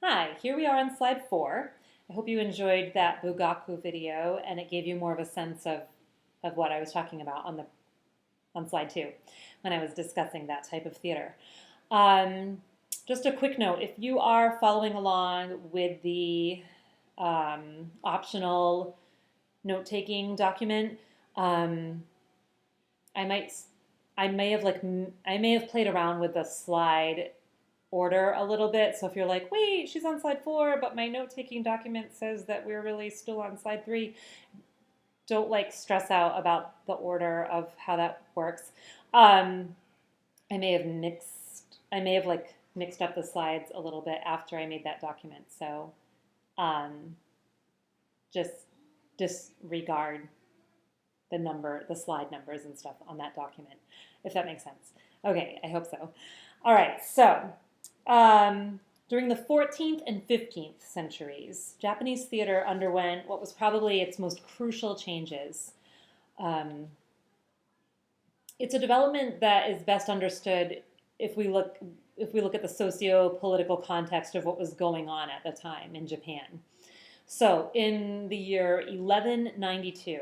Hi, here we are on slide 4. I hope you enjoyed that Bugaku video and it gave you more of a sense of what I was talking about on slide 2 when I was discussing that type of theater. Um, just a quick note, if you are following along with the optional note-taking document, um, I might I may have I may have played around with the slide order a little bit. So if you're like, wait, she's on slide 4, but my note-taking document says that we're really still on slide 3, don't stress out about the order of how that works. Um, I may have mixed up the slides a little bit after I made that document. So um, just disregard the slide numbers and stuff on that document, if that makes sense. Okay, I hope so. All right, so during the 14th and 15th centuries, Japanese theater underwent what was probably its most crucial changes. Um, it's a development that is best understood if we look at the socio-political context of what was going on at the time in Japan. So, in the year 1192,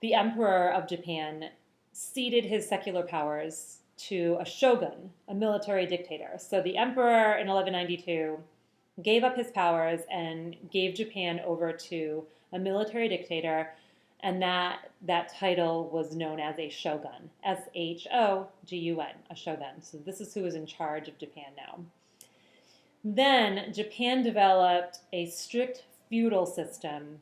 the emperor of Japan ceded his secular powers to a shogun, a military dictator. So the emperor in 1192 gave up his powers and gave Japan over to a military dictator, and that title was known as a shogun, shogun, a shogun. So this is who is in charge of Japan now. Then Japan developed a strict feudal system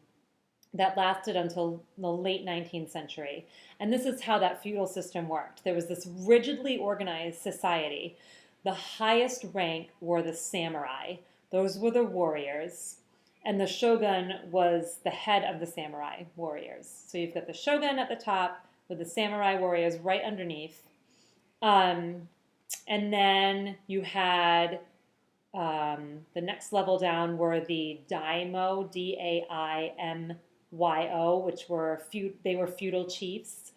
that lasted until the late 19th century. And this is how that feudal system worked. There was this rigidly organized society. The highest rank were the samurai. Those were the warriors. And the shogun was the head of the samurai warriors. So you've got the shogun at the top with the samurai warriors right underneath. And then you had the next level down were the daimyo, Daimyo, which were feudal chiefs,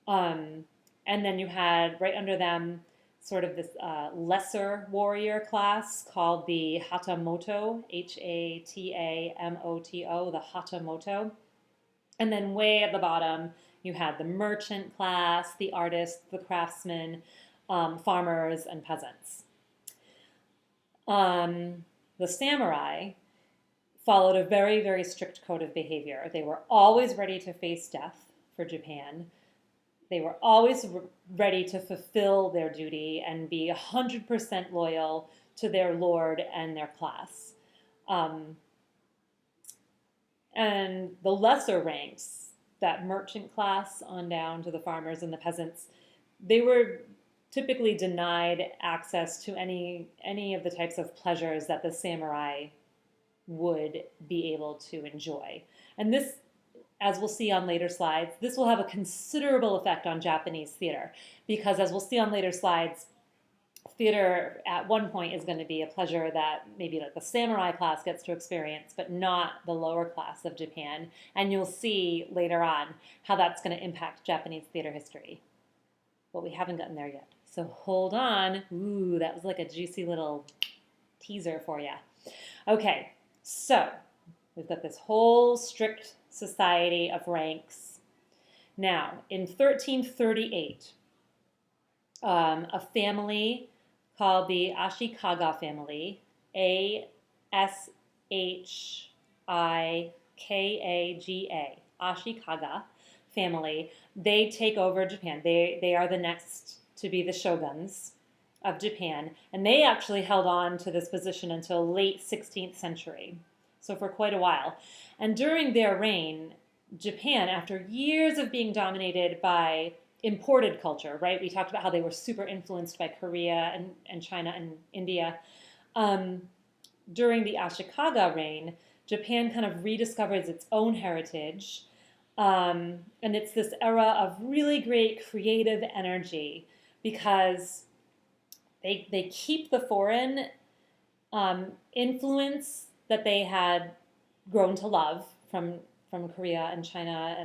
and then you had right under them sort of this lesser warrior class called the Hatamoto, Hatamoto, the Hatamoto, and then way at the bottom you had the merchant class, the artists, the craftsmen, farmers, and peasants. The samurai followed a very, very strict code of behavior. They were always ready to face death for Japan. They were always ready to fulfill their duty and be 100% loyal to their lord and their class. And the lesser ranks, that merchant class on down to the farmers and the peasants, they were typically denied access to any of the types of pleasures that the samurai would be able to enjoy. And this, as we'll see on later slides, this will have a considerable effect on Japanese theater because, as we'll see on later slides, theater at one point is going to be a pleasure that maybe like the samurai class gets to experience, but not the lower class of Japan. And you'll see later on how that's going to impact Japanese theater history. But we haven't gotten there yet. So hold on. Ooh, that was like a juicy little teaser for you. Okay, so we've got this whole strict society of ranks. Now, in 1338, a family called the Ashikaga family, Ashikaga, Ashikaga family, they take over Japan. They are the next to be the shoguns of Japan, and they actually held on to this position until late 16th century, so for quite a while. And during their reign, Japan, after years of being dominated by imported culture, right? We talked about how they were super influenced by Korea and China and India. During the Ashikaga reign, Japan kind of rediscovers its own heritage. And it's this era of really great creative energy because they keep the foreign influence that they had grown to love from Korea and China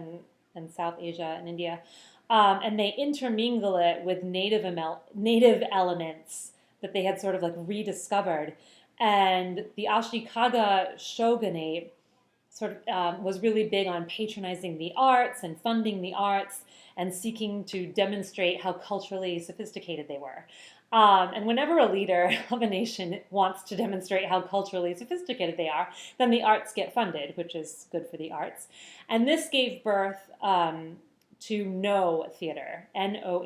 and South Asia and India, and they intermingle it with native elements that they had sort of like rediscovered. And the Ashikaga shogunate sort of was really big on patronizing the arts and funding the arts and seeking to demonstrate how culturally sophisticated they were. And whenever a leader of a nation wants to demonstrate how culturally sophisticated they are, then the arts get funded, which is good for the arts. And this gave birth to Noh theater, Noh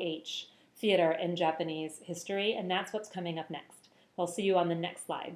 theater in Japanese history, and that's what's coming up next. I'll see you on the next slide.